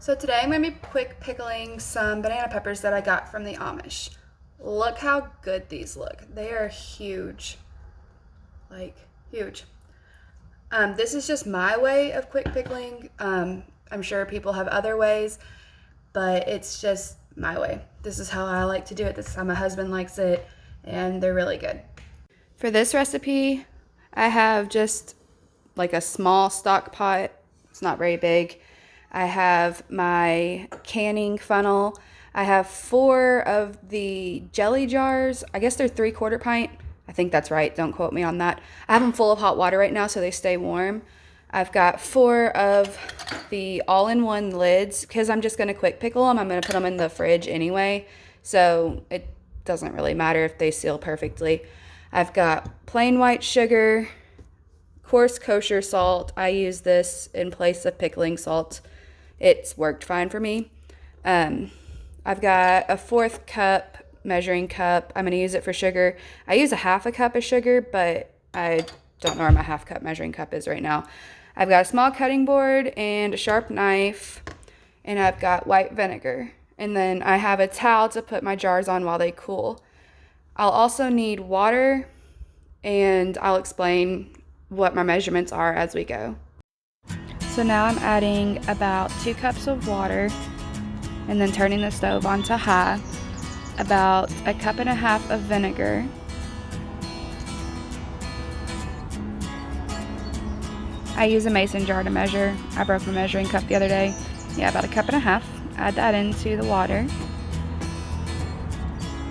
So today I'm going to be quick pickling some banana peppers that I got from the Amish. Look how good these look. They are huge. Like, huge. This is just my way of quick pickling. I'm sure people have other ways, but it's just my way. This is how I like to do it. This is how my husband likes it, and they're really good. For this recipe, I have just like a small stock pot. It's not very big. I have my canning funnel. I have 4 of the jelly jars. I guess they're 3/4 pint. I think that's right. Don't quote me on that. I have them full of hot water right now so they stay warm. I've got 4 of the all-in-one lids because I'm just going to quick pickle them. I'm going to put them in the fridge anyway, so it doesn't really matter if they seal perfectly. I've got plain white sugar, coarse kosher salt. I use this in place of pickling salt. It's worked fine for me. I've got a 1/4 cup measuring cup. I'm going to use it for sugar. I use a 1/2 cup of sugar, but I don't know where my 1/2 cup measuring cup is right now. I've got a small cutting board and a sharp knife, and I've got white vinegar. And then I have a towel to put my jars on while they cool. I'll also need water, and I'll explain what my measurements are as we go. So now I'm adding about 2 cups of water and then turning the stove on to high, about 1.5 cups of vinegar, I use a mason jar to measure. I broke my measuring cup the other day. Yeah, about 1.5 cups. Add that into the water.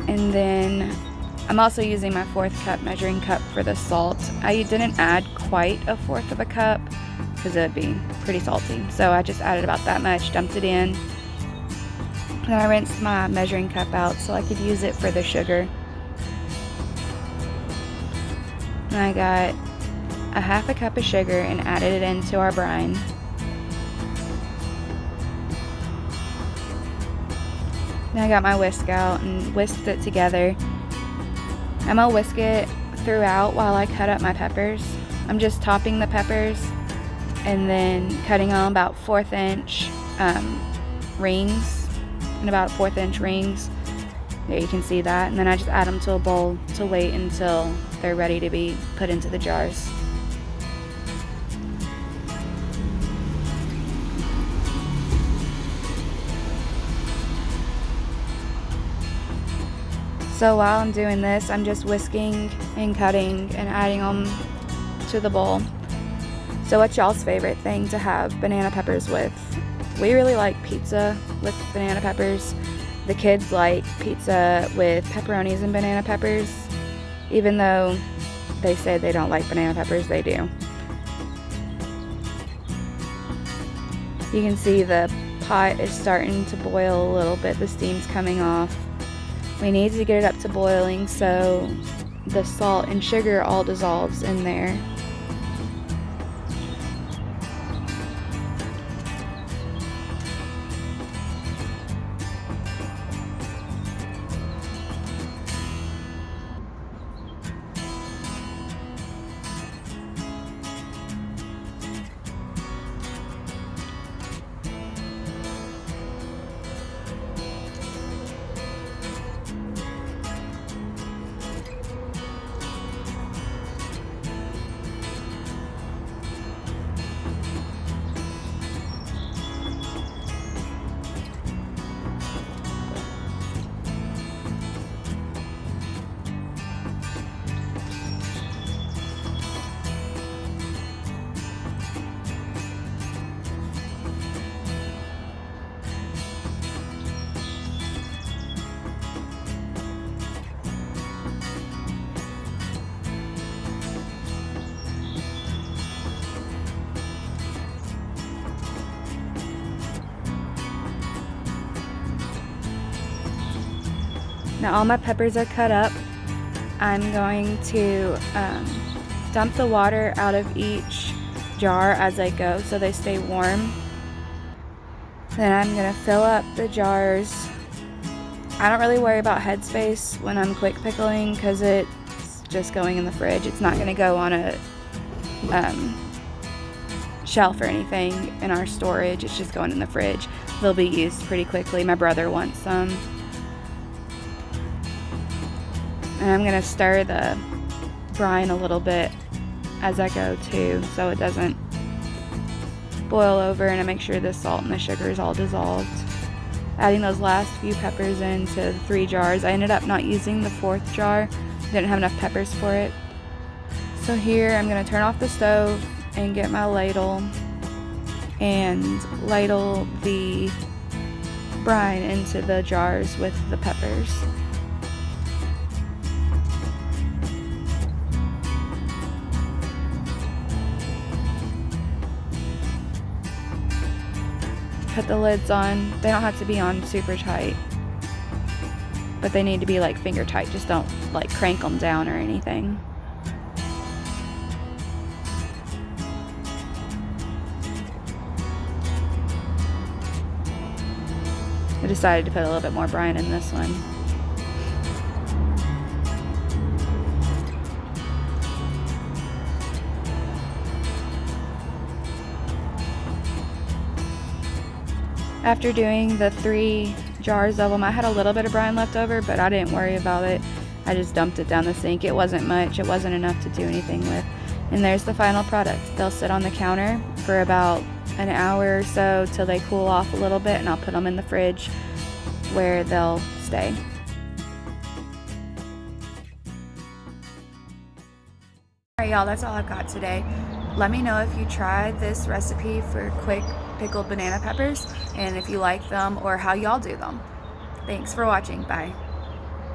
And then I'm also using my 1/4 cup measuring cup for the salt. I didn't add quite a 1/4 of a cup because it'd be pretty salty. So I just added about that much, dumped it in. Then I rinsed my measuring cup out so I could use it for the sugar. And I got 1/2 cup of sugar and added it into our brine. Then I got my whisk out and whisked it together. I'm gonna whisk it throughout while I cut up my peppers. I'm just topping the peppers and then cutting on about 1/4 inch rings, and about 1/4 inch rings. There, you can see that. And then I just add them to a bowl to wait until they're ready to be put into the jars. So while I'm doing this, I'm just whisking and cutting and adding them to the bowl. So what's y'all's favorite thing to have banana peppers with? We really like pizza with banana peppers. The kids like pizza with pepperonis and banana peppers. Even though they say they don't like banana peppers, they do. You can see the pot is starting to boil a little bit. The steam's coming off. We need to get it up to boiling so the salt and sugar all dissolves in there. Now all my peppers are cut up. I'm going to dump the water out of each jar as I go so they stay warm. Then I'm going to fill up the jars. I don't really worry about headspace when I'm quick pickling because it's just going in the fridge. It's not going to go on a shelf or anything in our storage. It's just going in the fridge. they'll be used pretty quickly. My brother wants some. And I'm gonna stir the brine a little bit as I go too, so it doesn't boil over, and I make sure the salt and the sugar is all dissolved. Adding those last few peppers into the 3 jars. I ended up not using the 4th jar. Didn't have enough peppers for it. So here I'm going to turn off the stove and get my ladle and ladle the brine into the jars with the peppers. Put the lids on. They don't have to be on super tight, but they need to be like finger tight. Just don't like crank them down or anything. I decided to put a little bit more brine in this one. After doing the 3 jars of them, I had a little bit of brine left over, but I didn't worry about it. I just dumped it down the sink. It wasn't much. It wasn't enough to do anything with. And there's the final product. They'll sit on the counter for about an hour or so till they cool off a little bit, and I'll put them in the fridge where they'll stay. Alright y'all, that's all I've got today. Let me know if you tried this recipe for quick pickled banana peppers and if you like them or how y'all do them. Thanks for watching. Bye.